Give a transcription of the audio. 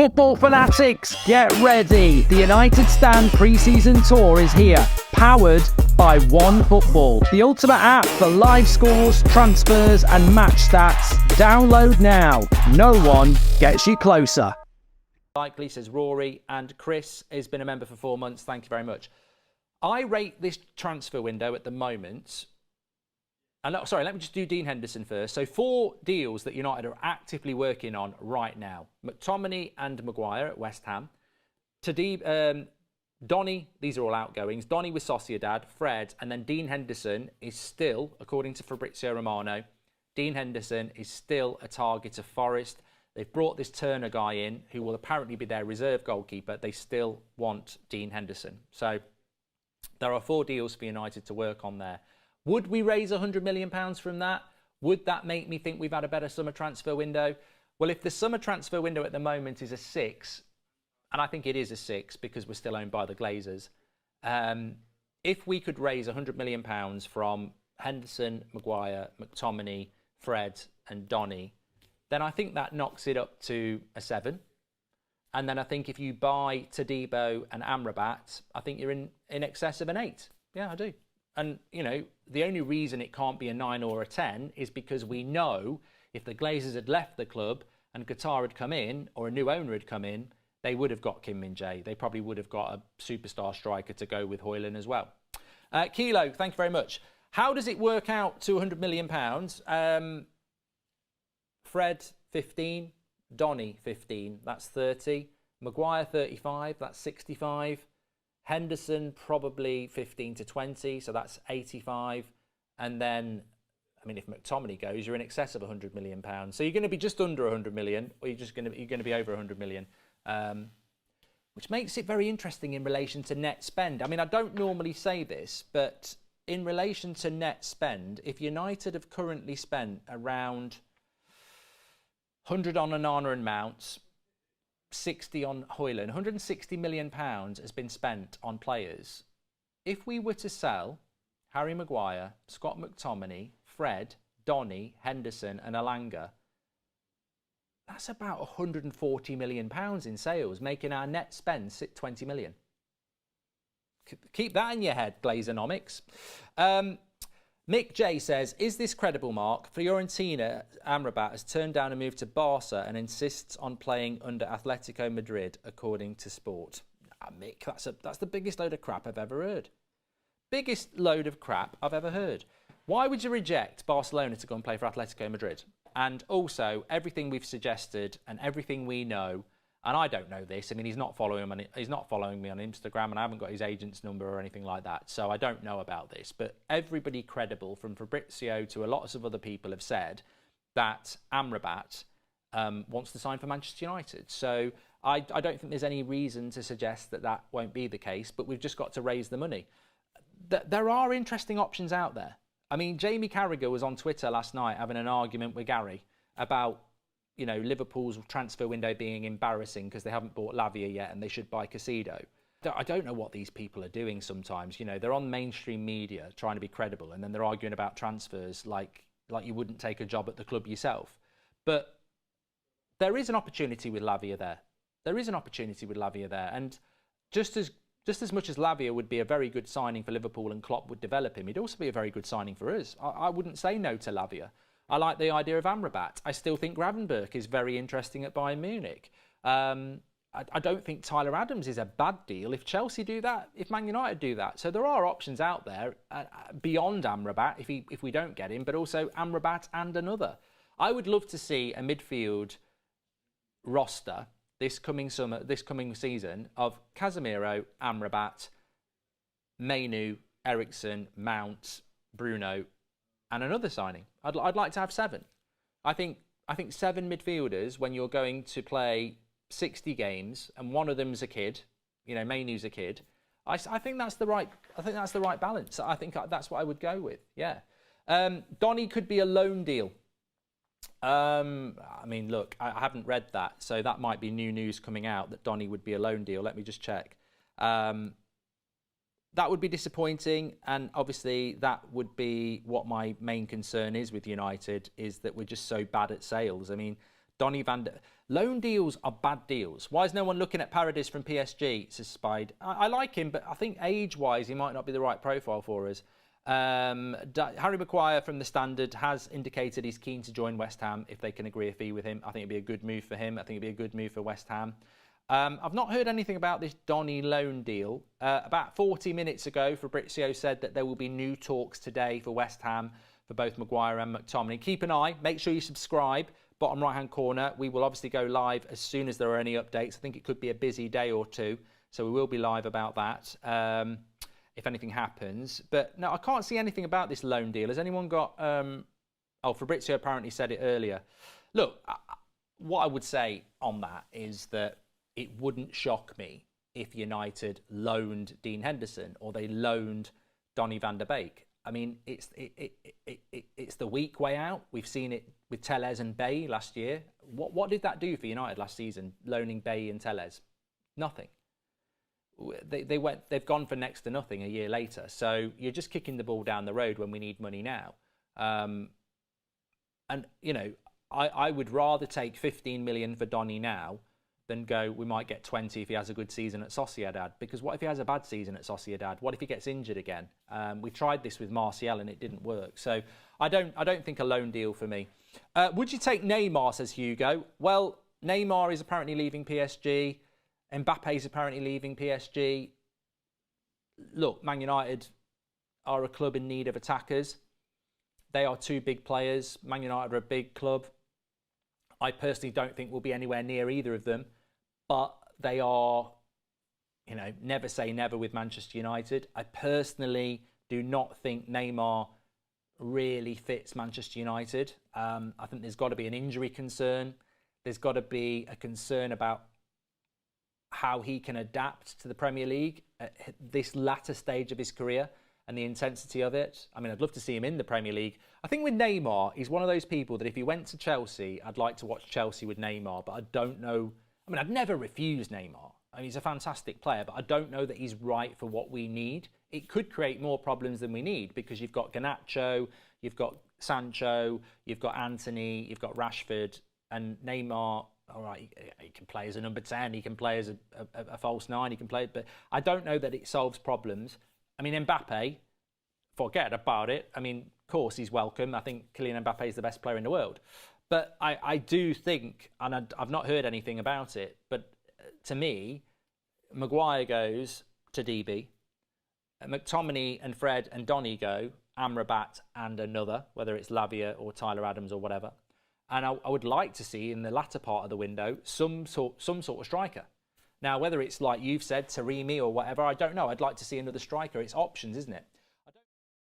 Football fanatics, get ready. The United Stand pre-season tour is here, powered by One Football, the ultimate app for live scores, transfers and match stats. Download now. No one gets you closer. Likely, says Rory, and Chris has been a member for 4 months. Thank you very much. I rate this transfer window at the moment. And sorry, let me just do Dean Henderson first. So 4 deals that United are actively working on right now. McTominay and Maguire at West Ham. Donny, these are all outgoings. Donny with Sociedad, Fred, and then Dean Henderson is still, according to Fabrizio Romano, Dean Henderson is still a target of Forest. They've brought this Turner guy in, who will apparently be their reserve goalkeeper. They still want Dean Henderson. So there are 4 deals for United to work on there. Would we raise £100 million from that? Would that make me think we've had a better summer transfer window? Well, if the summer transfer window at the moment is a 6, and I think it is a 6 because we're still owned by the Glazers, if we could raise £100 million from Henderson, Maguire, McTominay, Fred and Donny, then I think that knocks it up to a 7. And then I think if you buy Todibo and Amrabat, I think you're in excess of an 8. Yeah, I do. And, you know, the only reason it can't be a 9 or a 10 is because we know if the Glazers had left the club and Qatar had come in, or a new owner had come in, they would have got Kim Min-jae. They probably would have got a superstar striker to go with Højlund as well. Kilo, thank you very much. How does it work out to £100 million? Fred, 15. Donny, 15. That's 30. Maguire, 35. That's 65. Henderson, probably 15 to 20. So that's 85. And then, I mean, if McTominay goes, you're in excess of £100 million. So you're going to be just under 100 million, or you're going to be over 100 million. Which makes it very interesting in relation to net spend. I mean, I don't normally say this, but in relation to net spend, if United have currently spent around 100 on Onana and Mount, 60 on Højlund, £160 million has been spent on players. If we were to sell Harry Maguire, Scott McTominay, Fred, Donny, Henderson and Alanga, that's about £140 million in sales, making our net spend sit 20 million. Keep that in your head, Glazonomics. Mick J says, is this credible, Mark? Fiorentina, Amrabat has turned down a move to Barca and insists on playing under Atletico Madrid, according to Sport. Mick, that's the biggest load of crap I've ever heard. Biggest load of crap I've ever heard. Why would you reject Barcelona to go and play for Atletico Madrid? And also, everything we've suggested and everything we know, and I don't know this. I mean, he's not following me on Instagram, and I haven't got his agent's number or anything like that, so I don't know about this. But everybody credible, from Fabrizio to a lot of other people, have said that Amrabat wants to sign for Manchester United. So I don't think there's any reason to suggest that that won't be the case, but we've just got to raise the money. There are interesting options out there. I mean, Jamie Carragher was on Twitter last night having an argument with Gary about, you know, Liverpool's transfer window being embarrassing because they haven't bought Lavia yet and they should buy Caicedo. I don't know what these people are doing sometimes. You know, they're on mainstream media trying to be credible, and then they're arguing about transfers like you wouldn't take a job at the club yourself. But there is an opportunity with Lavia there. There is an opportunity with Lavia there. And just as much as Lavia would be a very good signing for Liverpool and Klopp would develop him, he'd also be a very good signing for us. I wouldn't say no to Lavia. I like the idea of Amrabat. I still think Gravenberch is very interesting at Bayern Munich. I don't think Tyler Adams is a bad deal if Chelsea do that, if Man United do that. So there are options out there beyond Amrabat if we don't get him, but also Amrabat and another. I would love to see a midfield roster this coming season of Casemiro, Amrabat, Mainu, Eriksen, Mount, Bruno, and another signing. I'd like to have 7. I think 7 midfielders when you're going to play 60 games and one of them's a kid, you know, Mainu's a kid. I think that's the right balance. I think that's what I would go with. Yeah. Donny could be a loan deal. I mean, look, I haven't read that, so that might be new news coming out that Donny would be a loan deal. Let me just check. That would be disappointing, and obviously that would be what my main concern is with United, is that we're just so bad at sales. I mean, Donny van der... Loan deals are bad deals. Why is no one looking at Paradis from PSG? Says Spide. I like him, but I think age-wise he might not be the right profile for us. Harry Maguire from the Standard has indicated he's keen to join West Ham if they can agree a fee with him. I think it'd be a good move for him. I think it'd be a good move for West Ham. I've not heard anything about this Donny loan deal. About 40 minutes ago, Fabrizio said that there will be new talks today for West Ham for both Maguire and McTominay. Keep an eye. Make sure you subscribe. Bottom right-hand corner. We will obviously go live as soon as there are any updates. I think it could be a busy day or two, so we will be live about that if anything happens. But no, I can't see anything about this loan deal. Has anyone got... Fabrizio apparently said it earlier. Look, what I would say on that is that it wouldn't shock me if United loaned Dean Henderson or they loaned Donny van der Beek. I mean, it's the weak way out. We've seen it with Telles and Bay last year. What did that do for United last season, loaning Bay and Telles? Nothing. They've gone for next to nothing a year later. So you're just kicking the ball down the road when we need money now. And, you know, I would rather take 15 million for Donny now than go, we might get 20 if he has a good season at Sociedad. Because what if he has a bad season at Sociedad? What if he gets injured again? We tried this with Martial and it didn't work. So I don't think a loan deal for me. Would you take Neymar, says Hugo? Well, Neymar is apparently leaving PSG. Mbappe is apparently leaving PSG. Look, Man United are a club in need of attackers. They are two big players. Man United are a big club. I personally don't think we'll be anywhere near either of them. But they are, you know, never say never with Manchester United. I personally do not think Neymar really fits Manchester United. I think there's got to be an injury concern. There's got to be a concern about how he can adapt to the Premier League at this latter stage of his career and the intensity of it. I mean, I'd love to see him in the Premier League. I think with Neymar, he's one of those people that if he went to Chelsea, I'd like to watch Chelsea with Neymar, but I don't know. I mean, I'd never refuse Neymar. I mean, he's a fantastic player, but I don't know that he's right for what we need. It could create more problems than we need because you've got Garnacho, you've got Sancho, you've got Anthony, you've got Rashford, and Neymar. All right, he can play as a number 10, he can play as a false 9, he can play, but I don't know that it solves problems. I mean, Mbappe, forget about it. I mean, of course, he's welcome. I think Kylian Mbappe is the best player in the world. But I do think, and I've not heard anything about it, but to me, Maguire goes to DB, McTominay and Fred and Donny go, Amrabat and another, whether it's Lavia or Tyler Adams or whatever. And I would like to see in the latter part of the window some sort of striker. Now, whether it's like you've said, Taremi or whatever, I don't know. I'd like to see another striker. It's options, isn't it?